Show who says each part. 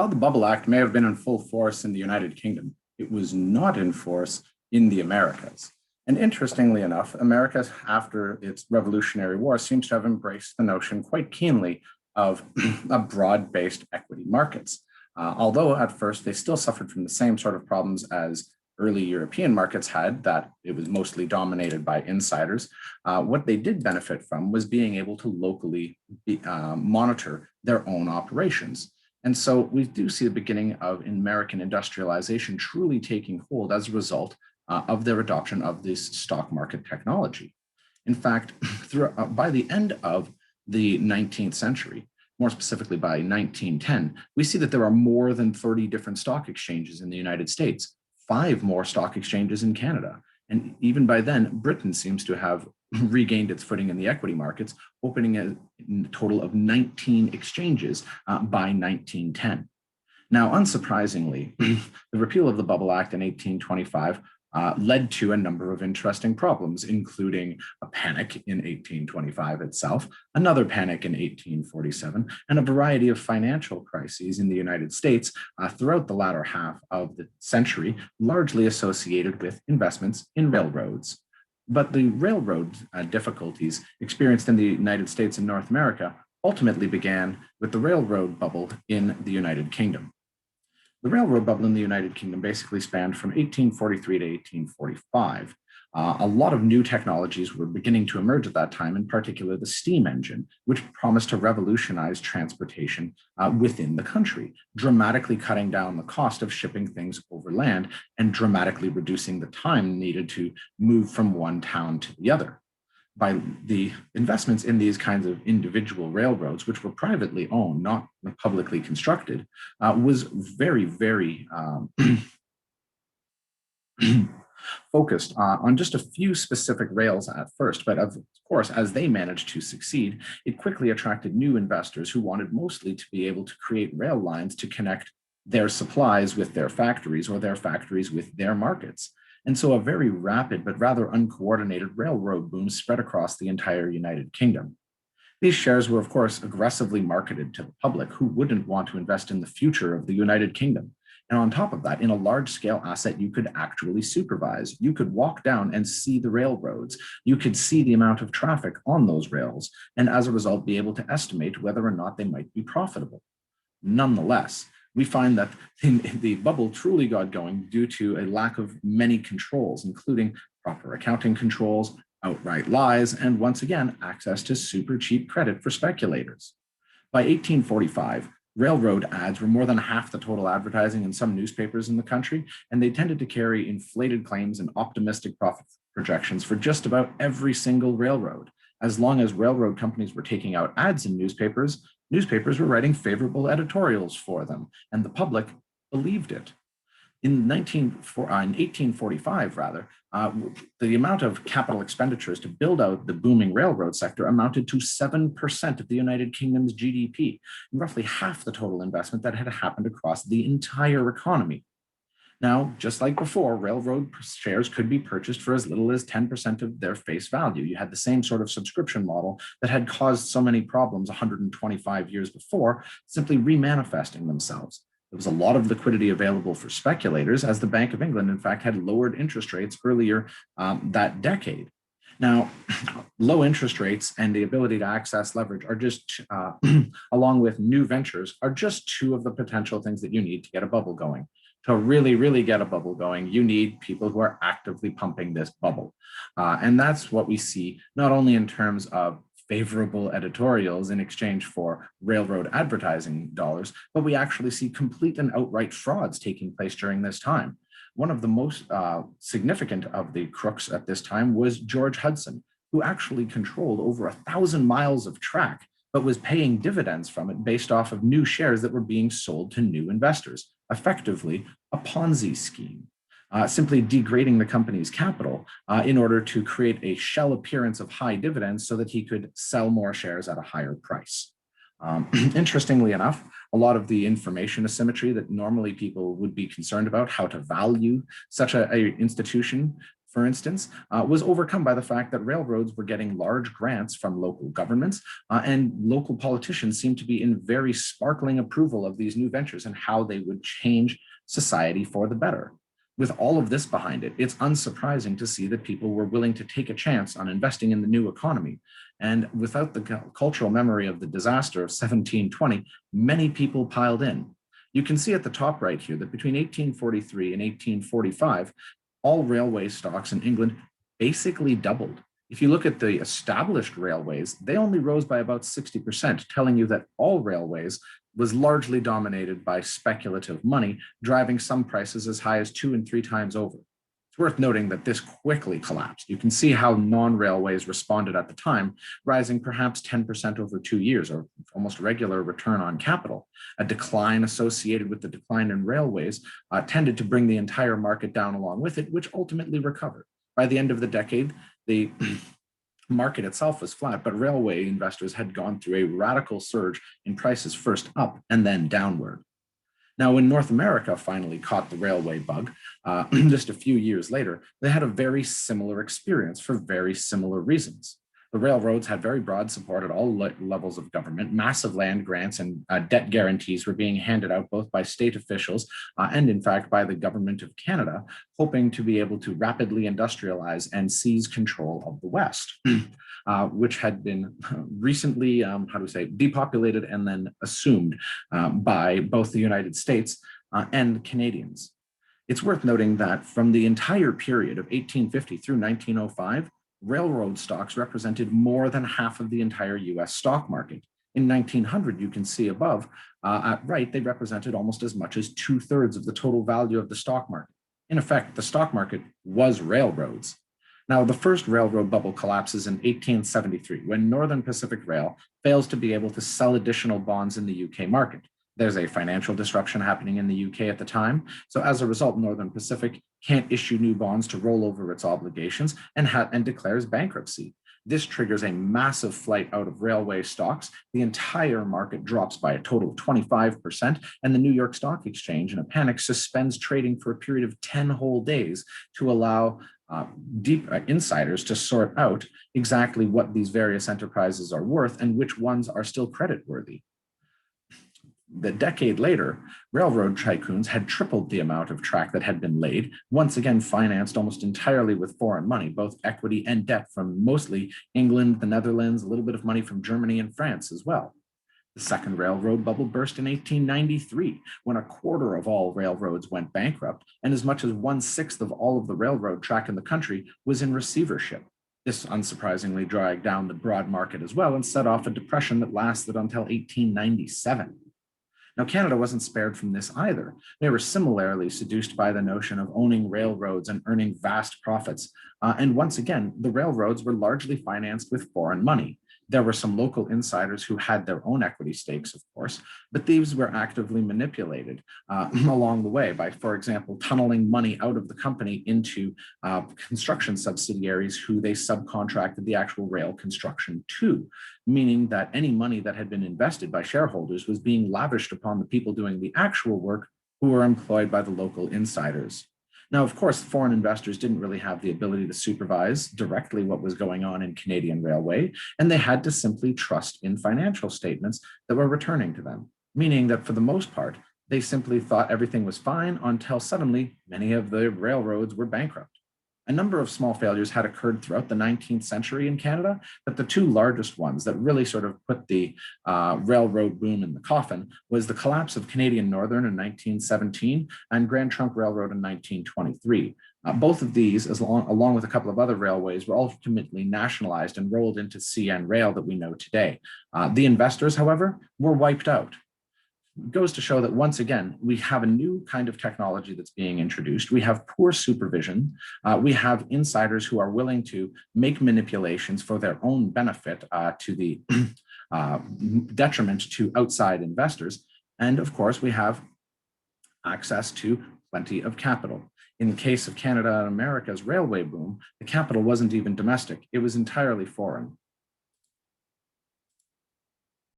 Speaker 1: While the Bubble Act may have been in full force in the United Kingdom, it was not in force in the Americas. And interestingly enough, America, after its Revolutionary War, seems to have embraced the notion quite keenly of a broad-based equity markets. Although at first they still suffered from the same sort of problems as early European markets had, that it was mostly dominated by insiders. What they did benefit from was being able to locally monitor their own operations. And so we do see the beginning of American industrialization truly taking hold as a result of their adoption of this stock market technology. In fact, by the end of the 19th century, more specifically by 1910, we see that there are more than 30 different stock exchanges in the United States, 5 more stock exchanges in Canada. And even by then, Britain seems to have regained its footing in the equity markets, opening a total of 19 exchanges by 1910. Now, unsurprisingly, the repeal of the Bubble Act in 1825 led to a number of interesting problems, including a panic in 1825 itself, another panic in 1847, and a variety of financial crises in the United States throughout the latter half of the century, largely associated with investments in railroads. But the railroad difficulties experienced in the United States and North America ultimately began with the railroad bubble in the United Kingdom. The railroad bubble in the United Kingdom basically spanned from 1843 to 1845. A lot of new technologies were beginning to emerge at that time, in particular the steam engine, which promised to revolutionize transportation within the country, dramatically cutting down the cost of shipping things overland and dramatically reducing the time needed to move from one town to the other. By the investments in these kinds of individual railroads, which were privately owned, not publicly constructed, was very, very focused on just a few specific rails at first. But of course, as they managed to succeed, it quickly attracted new investors who wanted mostly to be able to create rail lines to connect their supplies with their factories or their factories with their markets. And so a very rapid but rather uncoordinated railroad boom spread across the entire United Kingdom. These shares were, of course, aggressively marketed to the public, who wouldn't want to invest in the future of the United Kingdom. And on top of that, in a large-scale asset, you could actually supervise. You could walk down and see the railroads. You could see the amount of traffic on those rails, and as a result, be able to estimate whether or not they might be profitable. Nonetheless, we find that the bubble truly got going due to a lack of many controls, including proper accounting controls, outright lies, and once again, access to super cheap credit for speculators. By 1845, railroad ads were more than half the total advertising in some newspapers in the country, and they tended to carry inflated claims and optimistic profit projections for just about every single railroad. As long as railroad companies were taking out ads in newspapers, newspapers were writing favorable editorials for them, and the public believed it. In 1845, the amount of capital expenditures to build out the booming railroad sector amounted to 7% of the United Kingdom's GDP, roughly half the total investment that had happened across the entire economy. Now, just like before, railroad shares could be purchased for as little as 10% of their face value. You had the same sort of subscription model that had caused so many problems 125 years before, simply remanifesting themselves. There was a lot of liquidity available for speculators, as the Bank of England, in fact, had lowered interest rates earlier that decade. Now, low interest rates and the ability to access leverage are just, along with new ventures, are just two of the potential things that you need to get a bubble going. To really, really get a bubble going, you need people who are actively pumping this bubble. And that's what we see, not only in terms of favorable editorials in exchange for railroad advertising dollars, but we actually see complete and outright frauds taking place during this time. One of the most significant of the crooks at this time was George Hudson, who actually controlled over 1,000 miles of track, but was paying dividends from it based off of new shares that were being sold to new investors, effectively a Ponzi scheme. Simply degrading the company's capital in order to create a shell appearance of high dividends so that he could sell more shares at a higher price. Interestingly enough, a lot of the information asymmetry that normally people would be concerned about, how to value such an institution, for instance, was overcome by the fact that railroads were getting large grants from local governments, and local politicians seemed to be in very sparkling approval of these new ventures and how they would change society for the better. With all of this behind it, it's unsurprising to see that people were willing to take a chance on investing in the new economy. And without the cultural memory of the disaster of 1720, many people piled in. You can see at the top right here that between 1843 and 1845, all railway stocks in England basically doubled. If you look at the established railways, they only rose by about 60%, telling you that all railways was largely dominated by speculative money, driving some prices as high as 2 and 3 times over. It's worth noting that this quickly collapsed. You can see how non-railways responded at the time, rising perhaps 10% over 2 years, or almost regular return on capital. A decline associated with the decline in railways tended to bring the entire market down along with it, which ultimately recovered. By the end of the decade, the market itself was flat, but railway investors had gone through a radical surge in prices, first up and then downward. Now, when North America finally caught the railway bug, just a few years later, they had a very similar experience for very similar reasons. The railroads had very broad support at all levels of government. Massive land grants and debt guarantees were being handed out both by state officials and, in fact, by the government of Canada, hoping to be able to rapidly industrialize and seize control of the West, which had been recently, depopulated and then assumed by both the United States and Canadians. It's worth noting that from the entire period of 1850 through 1905, railroad stocks represented more than half of the entire US stock market. In 1900, you can see above, at right, they represented almost as much as 2/3 of the total value of the stock market. In effect, the stock market was railroads. Now, the first railroad bubble collapses in 1873 when Northern Pacific Rail fails to be able to sell additional bonds in the UK market. There's a financial disruption happening in the UK at the time. So as a result, Northern Pacific can't issue new bonds to roll over its obligations and declares bankruptcy. This triggers a massive flight out of railway stocks. The entire market drops by a total of 25%, and the New York Stock Exchange, in a panic, suspends trading for a period of 10 whole days to allow deep insiders to sort out exactly what these various enterprises are worth and which ones are still creditworthy. The decade later, railroad tycoons had tripled the amount of track that had been laid, once again financed almost entirely with foreign money, both equity and debt from mostly England, the Netherlands, a little bit of money from Germany and France as well. The second railroad bubble burst in 1893, when a quarter of all railroads went bankrupt, and as much as 1/6 of all of the railroad track in the country was in receivership. This unsurprisingly dragged down the broad market as well and set off a depression that lasted until 1897. Now, Canada wasn't spared from this either. They were similarly seduced by the notion of owning railroads and earning vast profits. And once again, the railroads were largely financed with foreign money. There were some local insiders who had their own equity stakes, of course, but these were actively manipulated along the way by, for example, tunneling money out of the company into construction subsidiaries who they subcontracted the actual rail construction to, meaning that any money that had been invested by shareholders was being lavished upon the people doing the actual work who were employed by the local insiders. Now, of course, foreign investors didn't really have the ability to supervise directly what was going on in Canadian Railway, and they had to simply trust in financial statements that were returning to them, meaning that for the most part, they simply thought everything was fine until suddenly many of the railroads were bankrupt. A number of small failures had occurred throughout the 19th century in Canada, but the two largest ones that really sort of put the railroad boom in the coffin was the collapse of Canadian Northern in 1917 and Grand Trunk Railroad in 1923. Both of these, along with a couple of other railways, were ultimately nationalized and rolled into CN Rail that we know today. The investors, however, were wiped out. Goes to show that once again, we have a new kind of technology that's being introduced. We have poor supervision. We have insiders who are willing to make manipulations for their own benefit to the detriment to outside investors. And of course, we have access to plenty of capital. In the case of Canada and America's railway boom, the capital wasn't even domestic. It was entirely foreign.